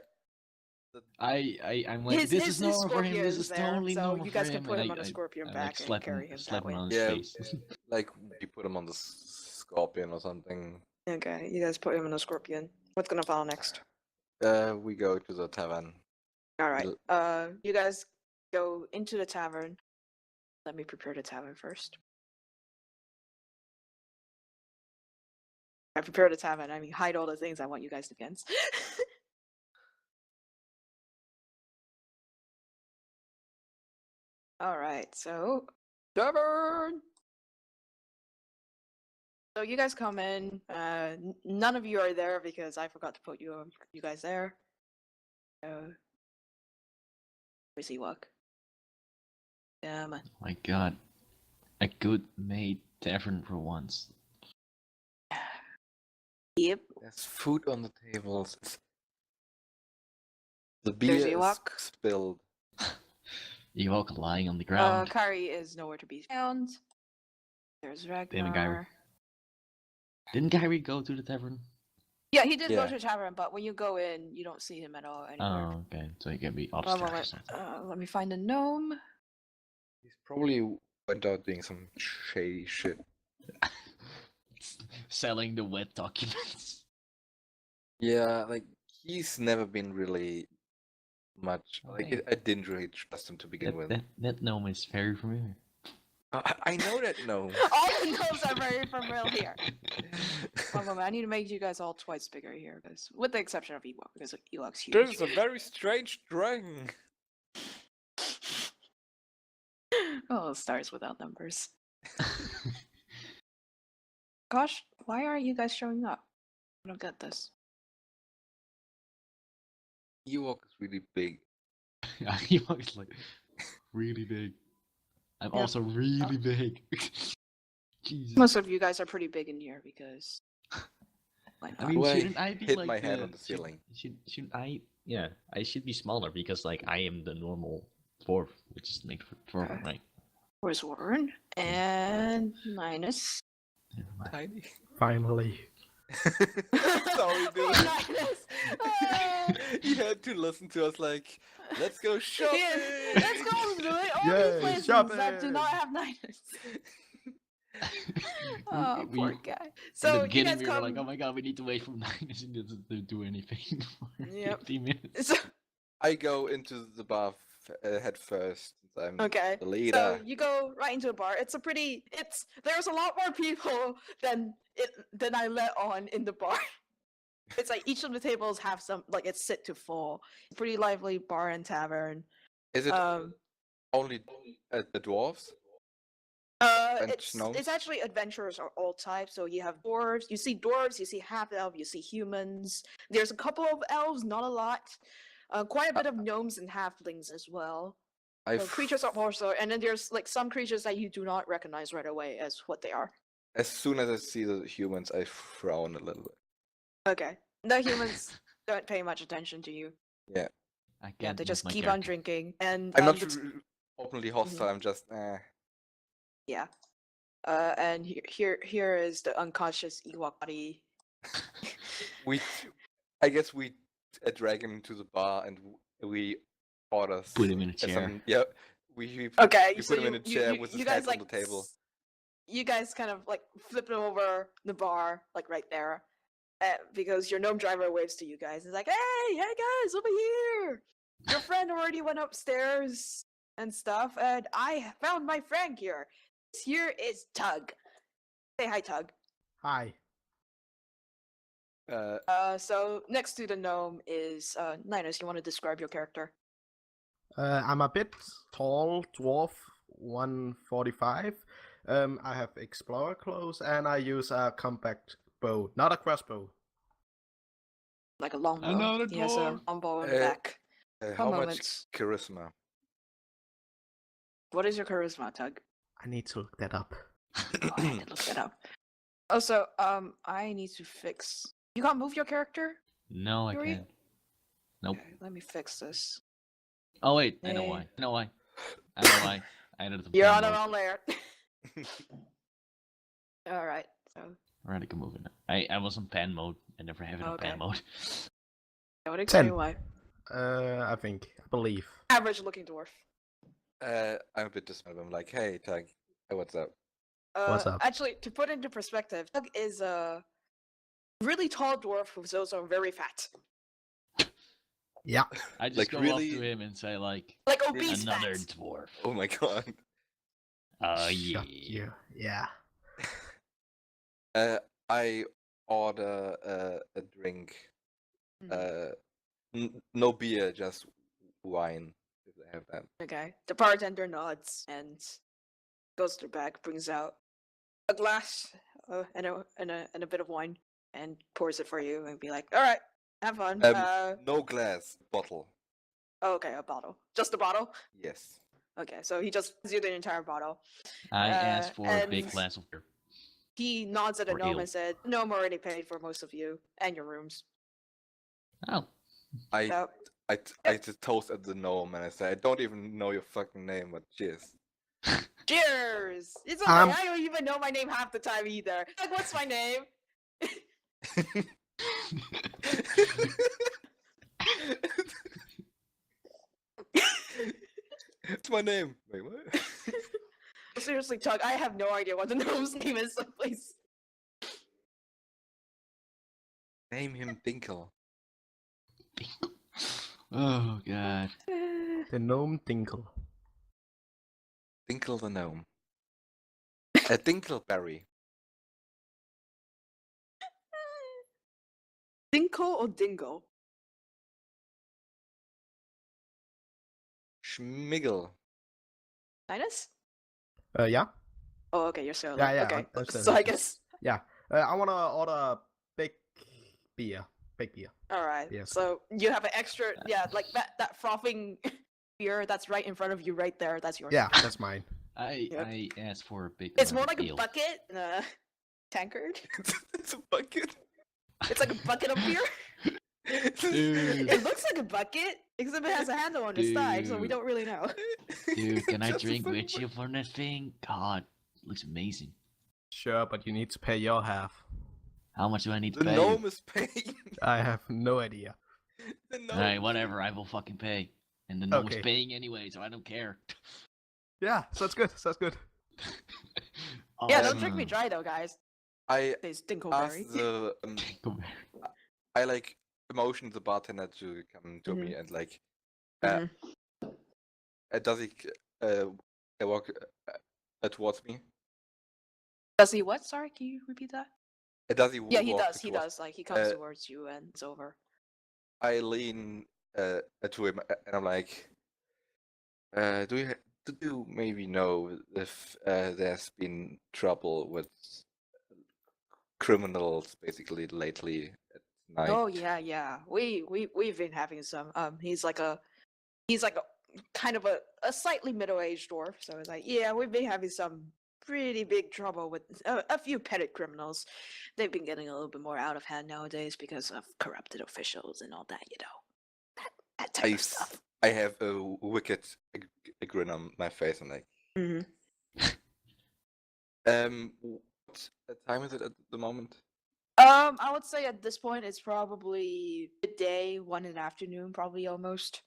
I'm like,
His-
this
his-
is normal
his
for him. This
scorpion's
is
there,
totally
so
normal
you guys
for
can
him.
put
and
him on a scorpion
I,
back
like,
and
slap
carry
him,
him
slap
that
him
way.
on his
Yeah.
face.
like we put him on the scorpion or something.
Okay, you guys put him on a scorpion. What's gonna follow next?
We go to the tavern.
All right. You guys go into the tavern. Let me prepare the tavern first. I prepare the tavern. I mean, hide all the things I want you guys to against. All right. So, tavern. So you guys come in. None of you are there because I forgot to put you guys there. Where's Ewok? Yeah, man.
Oh my god. A good made tavern for once.
Yep.
There's food on the tables. The
There's
beer is
Ewok.
spilled.
Ewok lying on the ground.
Kyrie is nowhere to be found. There's
Kyrie.
Ragnar.
Didn't Kyrie go to the tavern?
Yeah, he did go
Yeah.
to the tavern, but when you go in, you don't see him at all anymore.
Oh, okay. So he can be
One
upstairs or
moment.
something.
Let me find a gnome.
He's probably went out doing some shady shit.
Selling the wet documents.
Yeah, like he's never been really much. Like
Okay.
I didn't really trust him to begin with.
That gnome is very familiar.
I know that no.
All the gnomes are very familiar here. One moment, I need to make you guys all twice bigger here, because with the exception of Ewok, because Ewok's huge.
This is a very strange dragon.
Oh, stars without numbers. Gosh, why aren't you guys showing up? I don't get this.
Ewok is really big.
Ewok is like really big. I'm
Yeah.
also really big. Jesus.
Most of you guys are pretty big in here because. Why
I
not?
mean,
Why
shouldn't I be
hit
like
my head on the ceiling?
Shouldn't I? Yeah, I should be smaller because like I am the normal dwarf, which is made for dwarf,
Okay.
right?
Where's Warren? And Ninus.
Never mind.
Tiny.
Finally.
Sorry,
Poor
dude.
Ninus!
You had to listen to us like, let's go shopping.
Yeah, let's go to all
Yay,
these places that do not have Ninus. Oh,
We-
poor guy.
In
So
the
you
beginning,
guys
we
come.
were like, "Oh my god, we need to wait for Ninus to do anything for
Yep.
15 minutes."
So,
I go into the bar head first. I'm
okay.
the leader.
So you go right into the bar. There's a lot more people than I let on in the bar. It's like each of the tables have some like it's sit to full. Pretty lively bar and tavern.
Is it
Um,
only the dwarves? And
it's
gnomes?
actually adventurers are all types. So you have dwarves, you see half elf, you see humans. There's a couple of elves, not a lot. Quite a bit of gnomes and halflings as well. So creatures of all sorts, and then there's like some creatures that you do not recognize right away as what they are.
As soon as I see the humans, I frown a little bit.
Okay, the humans don't pay much attention to you.
I
Yeah,
can't
they
move
just
my
keep on
character.
drinking, and
I'm not
the
openly hostile. I'm just
yeah. And here is the unconscious Ewok body.
I guess we drag him to the bar and we order.
Put him in a chair.
Yeah, we
Okay,
we
so
put him in a chair with his
you guys
head
like
on the table.
You guys kind of like flip it over the bar, like right there, because your gnome driver waves to you guys. He's like, hey guys, over here! Your friend already went upstairs and stuff, and I found my friend here. This here is Tug. Say hi, Tug.
Hi.
So next to the gnome is Ninus. You want to describe your character?
I'm a bit tall, dwarf, 145. I have explorer clothes and I use a compact bow, not a crossbow.
Like a longbow.
Another
He has a
dwarf.
longbow in the
Uh,
back.
How
One
much
moment.
charisma?
What is your charisma, Tug?
I need to look that up.
Oh, I had to look that up. Also, I need to fix. You can't move your character?
No, I
Yuri?
can't. Nope.
Okay, let me fix this.
Oh wait, I know
Eh.
why. I know why. I know why. I added the
You're
pen
on the
mode.
wrong layer. All right. So,
Alright, I can move it. I was on pan mode. I never have it on
Okay.
pan mode.
I would explain
10.
why.
I believe.
Average-looking dwarf.
I'm a bit disappointed. I'm like, hey, Tag, hey, what's up?
What's up?
Actually, to put into perspective, Tug is a really tall dwarf who's also very fat.
Yeah.
I just
Like,
go
really?
up to him and say like,
Like obese
another
fats.
dwarf.
Oh my god.
Yeah.
Shut you. Yeah.
I order a drink.
Mhm.
No beer, just wine. If they have that.
Okay. The bartender nods and goes to the back, brings out a glass and a bit of wine, and pours it for you, and be like, "All right, have fun."
No glass, bottle.
Oh, okay, a bottle, just a bottle.
Yes.
Okay, so he just gives you the entire bottle.
I asked for a big
and
glass of beer.
he nods at the
Or
gnome
ale.
and said, "Gnome already paid for most of you and your rooms."
Oh,
So,
I just toast at the gnome and I say, I don't even know your fucking name, but cheers.
cheers! It's okay. I don't even know my name half the time either. Like, what's my name?
It's my name. Wait, what?
Seriously, Tug, I have no idea what the gnome's name is. So please.
Name him Dinkle.
oh god.
The gnome Dinkle.
Dinkle the gnome. A Dinkleberry.
Dinko or Dingo?
Schmiggle.
Ninus?
Yeah.
Oh, okay, you're so
Yeah, yeah,
okay.
I'm still
So I
here.
guess.
I wanna order big beer. Big beer.
All right.
Yes.
So you have an extra, yeah, like that frothing beer that's right in front of you, right there. That's yours.
Yeah, that's mine.
Yep.
I asked for a big.
It's more like
ale.
a bucket than a tankard.
It's a bucket.
It's like a bucket of beer.
Dude,
It looks like a bucket, except it has a handle on the side, so we
Dude.
don't really know.
dude, can I
Just a
drink
fucking
with you for that thing? God, looks amazing.
Sure, but you need to pay your half.
How much do I need to
The
pay?
gnome is paying.
I have no idea.
The gnome.
Alright, whatever. I will fucking pay. And the gnome's
Okay.
paying anyway, so I don't care.
Yeah, sounds good. Sounds good.
Yeah, don't drink me dry though, guys.
I
There's Dinkleberry.
asked the I like motioned the bartender to come to me and like
Mhm.
does he walk towards me?
Does he what? Sorry, can you repeat that?
Does he
Yeah, he
walk
does. He
towards-
does. Like he comes
uh,
towards you and it's over.
I lean to him and I'm like, do you maybe know if there's been trouble with criminals basically lately at night?
Oh yeah. We've been having some. He's like a kind of a slightly middle-aged dwarf. So it's like, yeah, we've been having some pretty big trouble with a few petty criminals. They've been getting a little bit more out of hand nowadays because of corrupted officials and all that. You know, that type of stuff.
I have a wicked grin on my face and like,
hmm
what time is it at the moment?
I would say at this point it's probably midday, 1 in the afternoon, probably almost.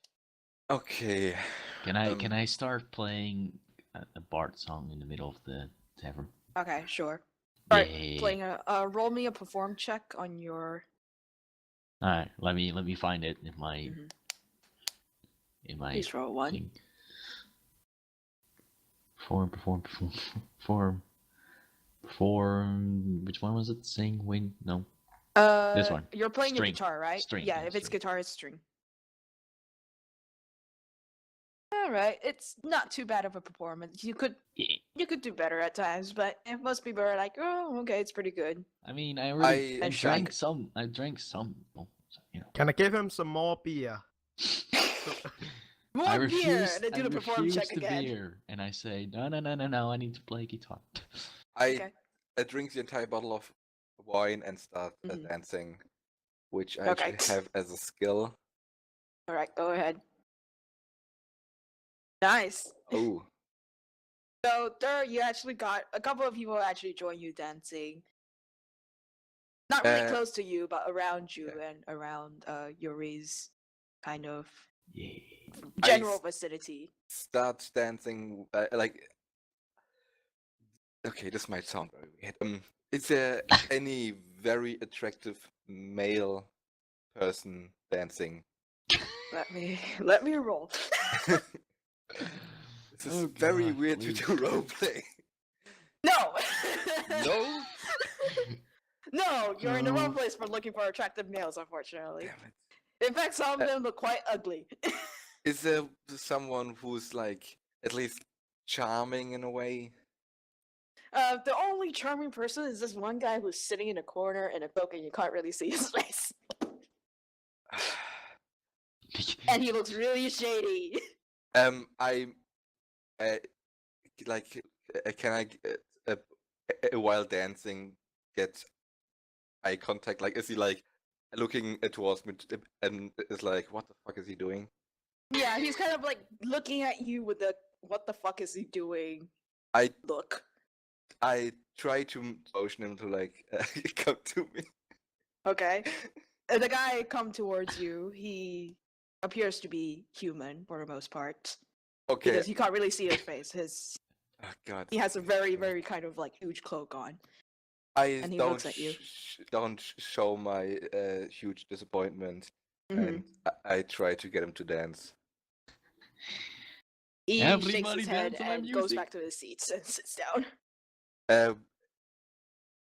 Okay.
Can I start playing a Bard song in the middle of the tavern?
Okay, sure. Alright,
Yeah.
playing roll me a perform check on your.
Alright, let me find it in my
Mhm.
in my
Please roll one.
thing. Perform. Which one was it? Sing, win? No. This one.
You're playing your
String.
guitar, right?
String,
Yeah,
yeah,
if it's
string.
guitar, it's string. Alright, it's not too bad of a performance. You could do better at times, but most people are like, oh, okay, it's pretty good.
I mean, I really
I
I
drank-
drank some. I drank some. Oh, so, you know.
Can I give him some more beer?
More
I
beer,
refuse.
and then do
I
the perform
refuse
check
the
again.
beer, and I say no. I need to play guitar.
Okay.
I drink the entire bottle of wine and start
Mhm.
dancing, which I
Okay.
actually have as a skill.
Alright, go ahead. Nice.
Oh,
So there, you actually got a couple of people actually join you dancing. Not really
Uh,
close to you, but around you
yeah.
and around Yuri's kind of
Yeah.
general vicinity.
start dancing like. Okay, this might sound very weird. Is there any very attractive male person dancing
Let me roll.
This is very
God,
weird
please.
to do roleplay.
No.
No?
No, you're in the wrong
No.
place for looking for attractive males, unfortunately.
Damn it.
In fact, some of them look quite ugly.
Is there someone who's like at least charming in a way?
The only charming person is this one guy who's sitting in a corner in a cloak and you can't really see his face. And he looks really shady.
I can I while dancing get eye contact? Like, is he like looking towards me and is like, what the fuck is he doing?
Yeah, he's kind of like looking at you with the "what the fuck is he doing?"
I
look.
I try to motion him to like come to me.
Okay. And the guy come towards you. He appears to be human for the most part.
Okay.
Because you can't really see his face.
Oh god.
He has a very, very kind of like huge cloak on.
I
and he
don't
looks at you.
Don't show my huge disappointment,
Mhm.
and I try to get him to dance.
He shakes
Everybody
his head
dance to my
and goes
music.
back to his seats and sits down.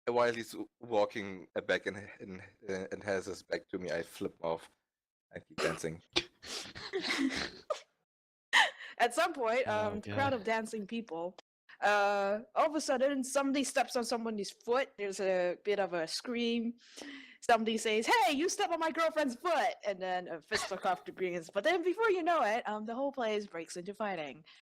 While he's walking back and has his back to me, I flip off and keep dancing.
At some point,
Oh,
the crowd
God.
of dancing people, all of a sudden, somebody steps on somebody's foot. There's a bit of a scream. Somebody says, "Hey, you step on my girlfriend's foot!" And then a fisticuff begins. But then, before you know it, the whole place breaks into fighting.